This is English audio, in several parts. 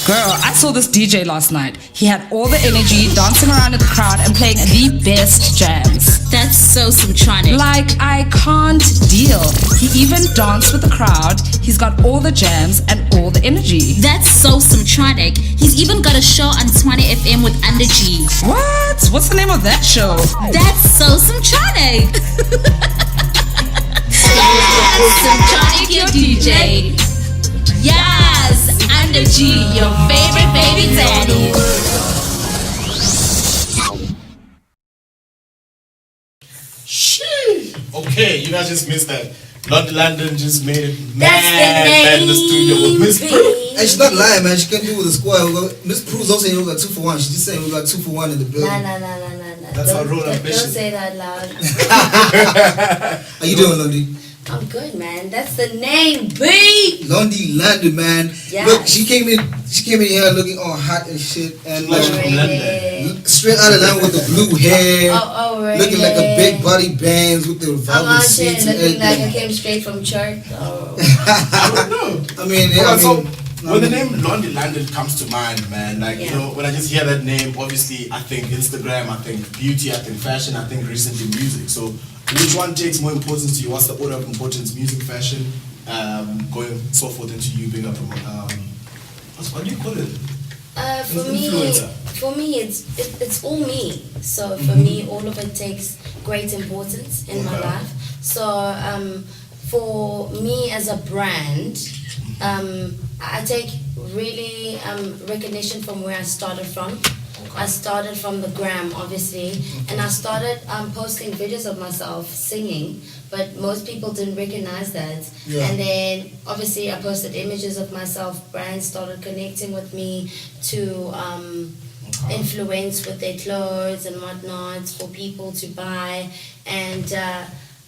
Girl, I saw this DJ last night. He had all the energy, dancing around in the crowd and playing the best jams. That's so Simtronic. Like, I can't deal. He even danced with the crowd. He's got all the jams and all the energy. That's so Simtronic. He's even got a show on Tshwane FM with Anda G. What? What's the name of that show? That's so Simtronic. Yes, Simtronic your DJ. Yes, Anda G, your favorite baby daddy. Okay, you guys just missed that. Londie London just made it That's mad in the studio with Miss Prue. And she's not lying, man. She can't do with the squad. Miss Prue's also saying we got 2 for 1. She's just saying we got 2 for 1 in the building. Nah. That's our real ambition. Don't say that loud. How you doing, Londie? I'm good, man. That's the name, B. Londie London, man. Yes. Look, she came in here looking all hot and shit, and Like like, from London. straight out of London with the blue hair, Oh, really? looking like a big body bands with the I'm velvet out here seats and looking like I everything. came straight from church. Oh. I don't know. I mean, When the name Londie London comes to mind, man, like, you Yeah. know, when I just hear that name, obviously I think Instagram, I think beauty, I think fashion, I think recently music. So which one takes more importance to you? What's the order of importance? Music, fashion, going so forth into you being a what do you call it? For me, it's all me. So for me, all of it takes great importance in my life. So for me as a brand, I take really recognition from where I started from. I started from the gram, obviously, and I started posting videos of myself singing, but most people didn't recognize that. Yeah. And then, obviously, I posted images of myself. Brands started connecting with me to influence with their clothes and whatnot for people to buy. And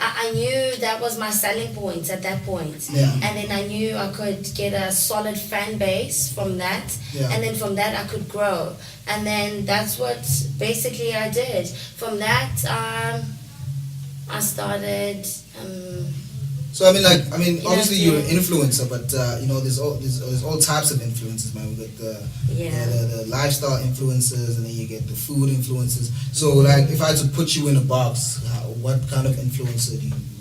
I knew that was my selling point at that point. Yeah. And then I knew I could get a solid fan base from that. Yeah. And then from that I could grow. And then that's what basically I did. From that, I started. So obviously Yeah. you're an influencer, but there's all types of influencers, man. We got the lifestyle influencers, and then you get the food influencers. So like, if I had to put you in a box, what kind of influencer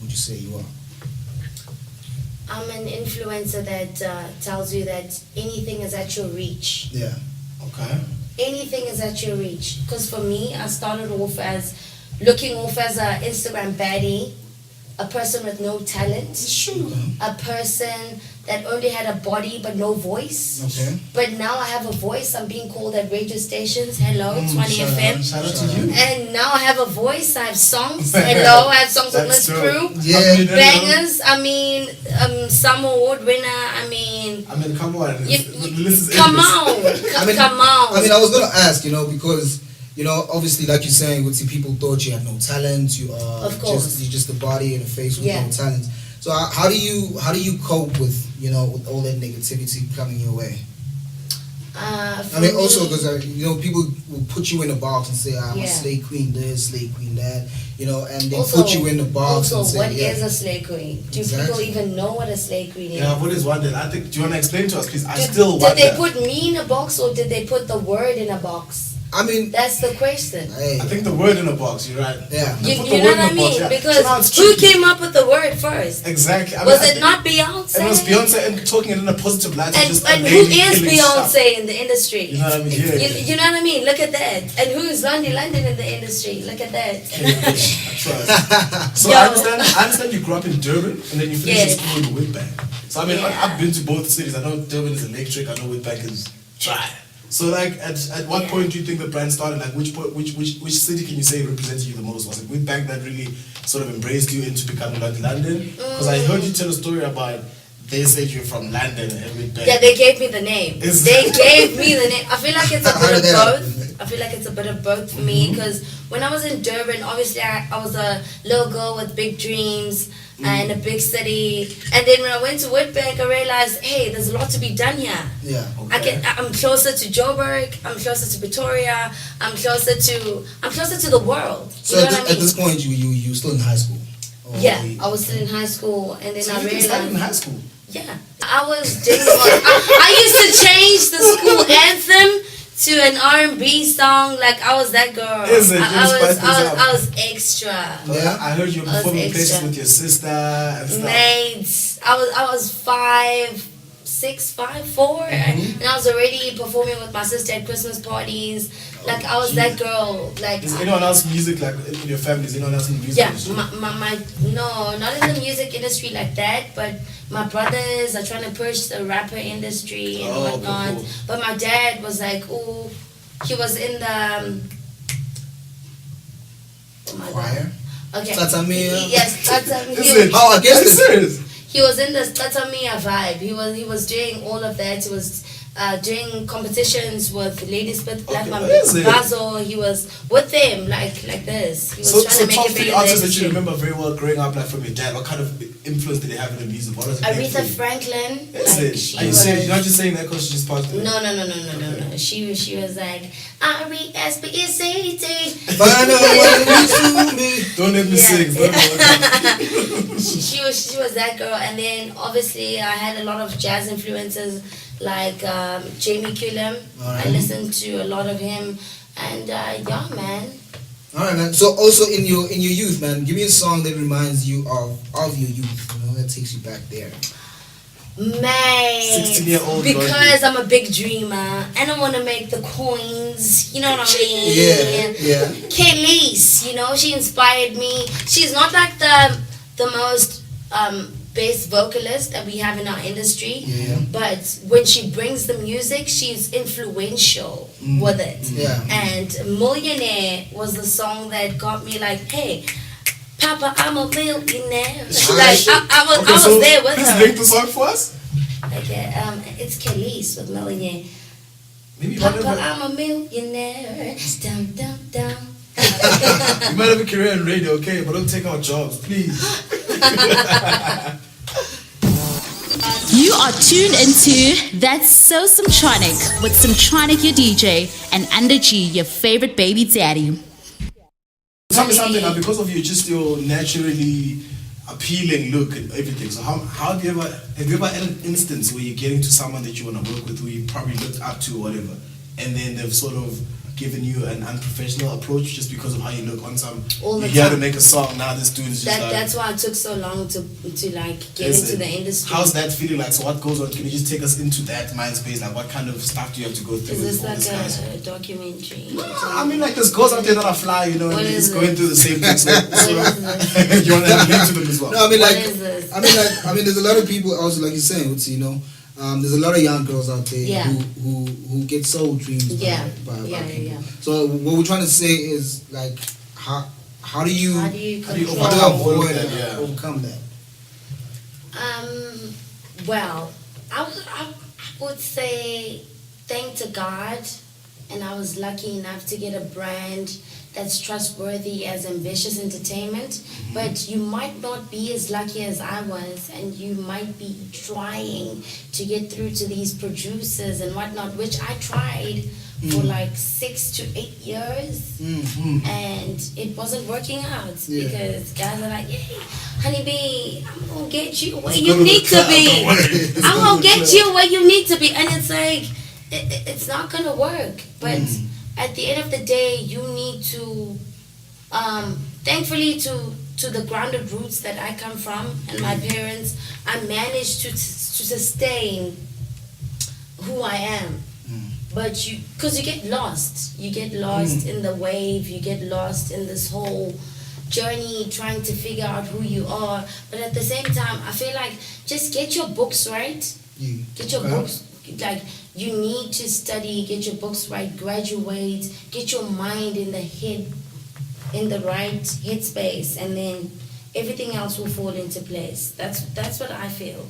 would you say you are? I'm an influencer that tells you that anything is at your reach. Yeah. Okay. Anything is at your reach. Because for me, I started off as looking off as an Instagram baddie, a person with no talent, a person that only had a body but no voice. Okay. But now I have a voice. I'm being called at radio stations. Hello, Tshwane FM. Shout out to you. And now I have a voice. I have songs. Hello, I have songs with Miss That's Prue. true. Yeah. Bangers. Summer award winner. Come on. Come on. Come on. I was gonna ask, because obviously, like you're saying, people thought you had no talent. You are Of course. you're just a body and a face with Yeah. no talent. So how do you cope with with all that negativity coming your way? Also because people will put you in a box and say, I'm a Yeah. slay queen this, slay queen that, and they Also- put you in the box Also, and say, what yeah. is a slay queen? Do Exactly. people even know what a slay queen is? Yeah, I've always wondered. I think, do you want to explain to us, please? I Did still wonder. they put me in a box or did they put the word in a box? That's the question. Hey, I think the word in a box, you're right. yeah. They You put the know word what I in the box, mean? yeah. Because So now it's who tricky. came up with the word first? Exactly. Was it not Beyonce? It was Beyonce and talking it in a positive light. And who is Beyonce in the industry? You know what I mean? Yeah. You know what I mean? Look at that. And who is Londie London in the industry? Look at that. So Yo. I understand you grew up in Durban and then you finished Yeah. school in Witbank. So Yeah. I've been to both cities. I know Durban is electric. I know Witbank is dry. So at what point do you think the brand started? Like which city can you say represented you the most? Was it Witbank that really sort of embraced you into becoming Londie London? Because I heard you tell a story about they said you're from London and Witbank. Yeah, they gave me the name. They gave me the name. I feel like it's a How bit did of that both. happen? I feel like it's a bit of both for me because when I was in Durban, obviously I was a little girl with big dreams in a big city. And then when I went to Witbank, I realized, hey, there's a lot to be done here. Yeah. Okay. I'm closer to Joburg. I'm closer to Pretoria. I'm closer to the world. So You know what I at mean? this point, you still in high school? Or Yeah, you- I was still in high school, and then So I you started in realized. high school. Yeah, I was doing. I used to change the school to an R&B song. Like I was that girl. Is it? I was extra. Yeah, I heard you were performing places with your sister and stuff. Mates, I was 5'6", 5'4", and I was already performing with my sister at Christmas parties. Like I was that girl. Like is anyone else music like in your family? Is anyone else in the music industry? No, not in the music industry like that. But my brothers are trying to push the rapper industry and whatnot. Cool. But my dad was like, oh, he was in the choir. Okay. Tatamia. Yes, Tatamia. Is it? Oh, I guess it's serious. He was in the Tatamia vibe. He was doing all of that. He was doing competitions with Ladies with Black Bazo. He was with them like this. He was trying to make it big. So the artists that you remember very well growing up, like from your dad, what kind of influence did they have in the music? What was it? Aretha Franklin. You're not just saying that because she just passed away? No. She was like R-E-S-P-E-C-T. Don't let me sing. She was that girl, and then obviously I had a lot of jazz influences like Jamie Cullum. Right. I listened to a lot of him, and yeah, man. All right, man. So also in your youth, man, give me a song that reminds you of your youth. You know, that takes you back there. Man, 16-year-old because I'm a big dreamer and I want to make the coins. You know what I mean? Yeah. Kelly's, you know, she inspired me. She's not like the most best vocalist that we have in our industry, but when she brings the music, she's influential with it. Yeah. And Millionaire was the song that got me like, hey, Papa, I'm a millionaire. Like I was there with her. Please link the song for us. Okay, it's Khalees with Millionaire. Maybe Papa, I'm a millionaire. Down. You might have a career in radio, okay, but don't take our jobs, please. You are tuned into That's So Simtronic with Simtronic your DJ and Anda G, your favorite baby daddy. Tell me something now, because of just your naturally appealing look and everything. So how have you ever had an instance where you're getting to someone that you want to work with, who you probably looked up to or whatever, and then they've sort of given you an unprofessional approach just because of how you look on some you here to make a song, now this dude is just that's why it took so long to like get into the industry. How's that feeling like? So what goes on? Can you just take us into that mind space? Like what kind of stuff do you have to go through? Is this like a documentary? No, I mean like there's girls out there that are fly, you know, and he's going through the same thing. So you want to link to them as well. No, I mean there's a lot of people also, like you're saying, you know. There's a lot of young girls out there who get soul dreams by people. So what we're trying to say is like how do you overcome that? Well, I would say thank to God, and I was lucky enough to get a brand that's trustworthy as Ambitious Entertainment, but you might not be as lucky as I was, and you might be trying to get through to these producers and whatnot, which I tried for like 6 to 8 years, and it wasn't working out because guys are like, hey, honeybee, I'm gonna get you where you need to be. I'm gonna get you where you need to be, and it's like, it's not gonna work, but at the end of the day, you need to, thankfully to the grounded roots that I come from and my parents, I managed to sustain who I am. But because you get lost in the wave, you get lost in this whole journey trying to figure out who you are. But at the same time, I feel like just get your books right. Get your books, like you need to study, get your books right, graduate, get your mind in the right headspace, and then everything else will fall into place. That's what I feel.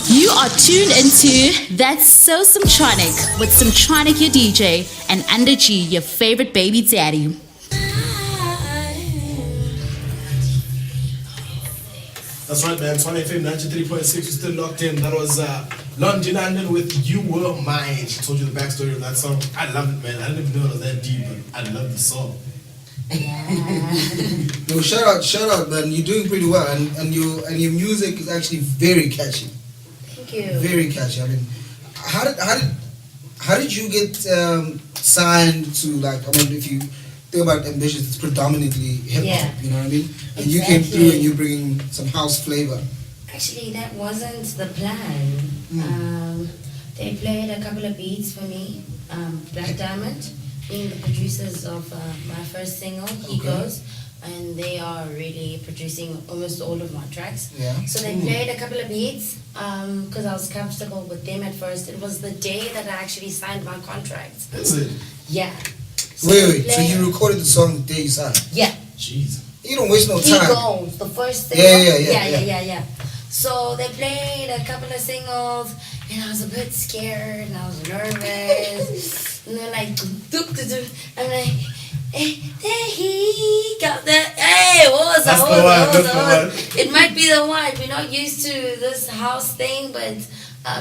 You are tuned into That's So Simtronic with Simtronic your DJ and Anda G, your favorite baby daddy. That's right, man. Tshwane FM 93.6. We're still locked in. That was Londie London with You Were Mine. She told you the backstory of that song. I love it, man. I didn't even know it was that deep, but I love the song. No, shout out, man. You're doing pretty well, and your music is actually very catchy. Thank you. Very catchy. I mean, how did you get signed to, like, I mean, if you think about Ambitious, it's predominantly hip hop, you know what I mean? And you came through and you bringing some house flavor. Actually, that wasn't the plan. They played a couple of beats for me. Black Diamond, being the producers of my first single, He Goes, and they are really producing almost all of my tracks. Yeah. So they played a couple of beats because I was comfortable with them at first. It was the day that I actually signed my contract. That's it. Yeah. So Wait, so you recorded the song the day you signed? Yeah. Jeez. You don't waste no He time. Goes, the first single. Yeah. So they played a couple of singles, and I was a bit scared, and I was nervous. And they're like, I'm like, there he got that. Hey, what was that? It might be the one. We're not used to this house thing, but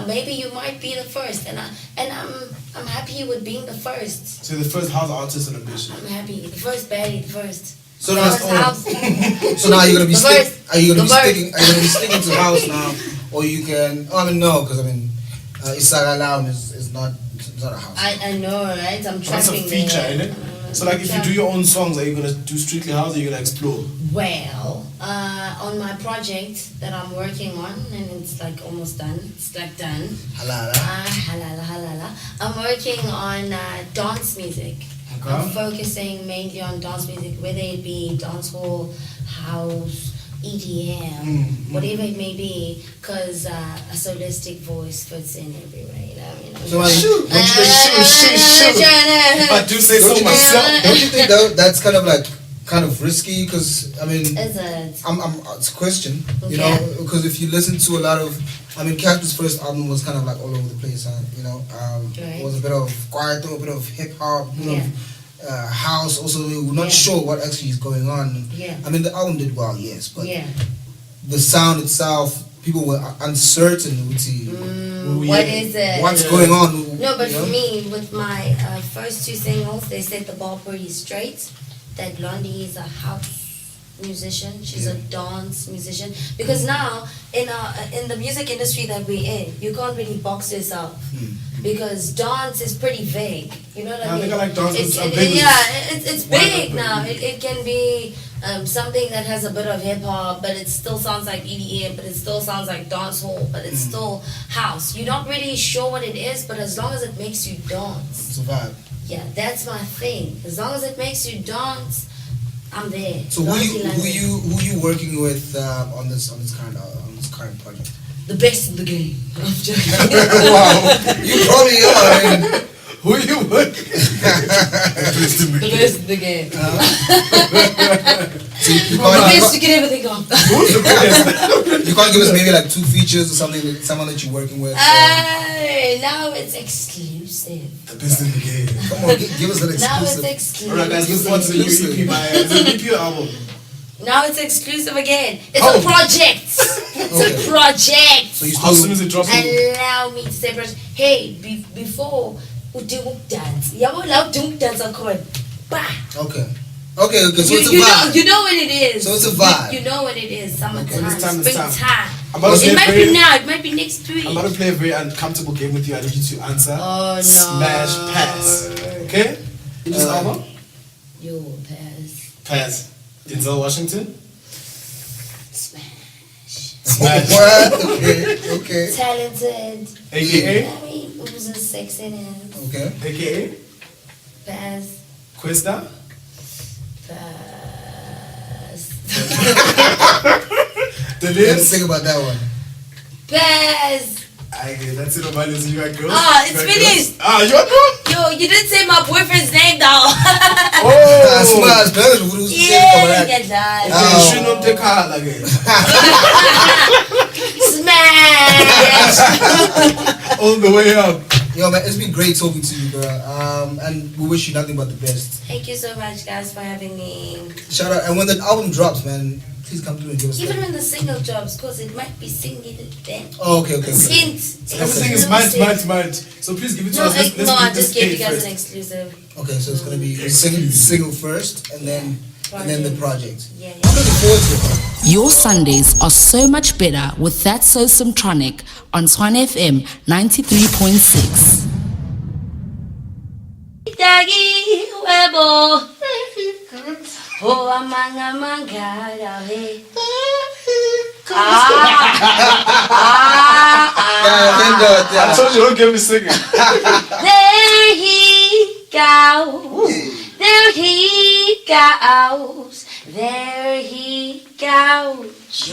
maybe you might be the first. And I'm happy with being the first. So the first house artist in Ambition. I'm happy. The first baddie, the first. So now, so now you're gonna be are you gonna be sticking to house now, or you can? I mean, no, because I mean, Isara Alarm is not a house. I know, right? I'm That's a trapping feature, there. isn't it? So like, if you do your own songs, are you gonna do strictly house, or are you gonna explore? Well, on my project that I'm working on, and it's like almost done. It's like done. Halala. Halala. I'm working on dance music. Okay. I'm focusing mainly on dance music, whether it be dancehall, house, EDM, whatever it may be, because a solistic voice fits in everywhere. You know what I mean? So Shoot. I do say so myself. Don't you think that's kind of risky? Because I mean, Is it? it's a question, you know, because if you listen to a lot of, I mean, Casper's first album was kind of like all over the place, you know. It was a bit of quiet, a bit of hip hop, of house. Also, we were not sure what actually is going on. Yeah. I mean, the album did well, yes, but the sound itself, people were uncertain with what is it? What's going on? No, but for me, with my first two singles, they set the bar pretty straight. That Londie is a house musician. She's a dance musician. Because now, in the music industry that we're in, you can't really box yourself. Because dance is pretty vague. You know what I mean? I think I like dance. It's big now. It can be something that has a bit of hip hop, but it still sounds like EDM, but it still sounds like dancehall, but it's still house. You're not really sure what it is, but as long as it makes you dance. It's a vibe. Yeah, that's my thing. As long as it makes you dance, I'm there. So who you working with on this current project? The best in the game. I'm joking. Wow, you probably are. Who you working? The best in the game. So you The best to get everything off. You can't give us maybe like 2 features or something with someone that you're working with. Now it's exclusive. The best in the game. Come on, give us an exclusive. Now it's exclusive. Alright guys, let's watch the new EP by it's an EP album. Now it's exclusive again. It's a project. It's a project. So you How soon is it dropping? Allow me to say, hey, before we do dance, dance on common. Bah. Okay. So it's a vibe. You know what it is. So it's a vibe. You know what it is. Summertime, This time. springtime. It might be now. It might be next week. I'm about to play a very uncomfortable game with you. I need you to answer. Oh no. Smash, pass. Okay? You just album? Yo, pass. Pass. Denzel Washington? Smash. Smash. What? Okay. Talented. AKA? I mean, it was a sexiness. Okay. AKA? Pass. Questa? Pass. The Let's Lips? think about that one. Pass. Okay, that's it on my list. You got girls? It's finished. You want to? Yo, you didn't say my boyfriend's name though. Smash, brother. Yeah, get that. You shouldn't have taken her like it. Smash. All the way up. Yo, man, it's been great talking to you, bro. And we wish you nothing but the best. Thank you so much, guys, for having me. Shout out. And when the album drops, man, please come through and give us. Even when the single drops, because it might be singing then. Oh, okay. Hint. Everything is might. So please give it to us. Let's I give just this gave you cake guys first. an exclusive. Okay, so it's gonna be single first, and then the project. Yeah. I'm looking forward to it. Your Sundays are so much better with That So Simtronic on Tshwane FM 93.6. Yagi webo. Oh, amanga mangala he. I told you don't get me singing. There he goes. There he goes. There he goes.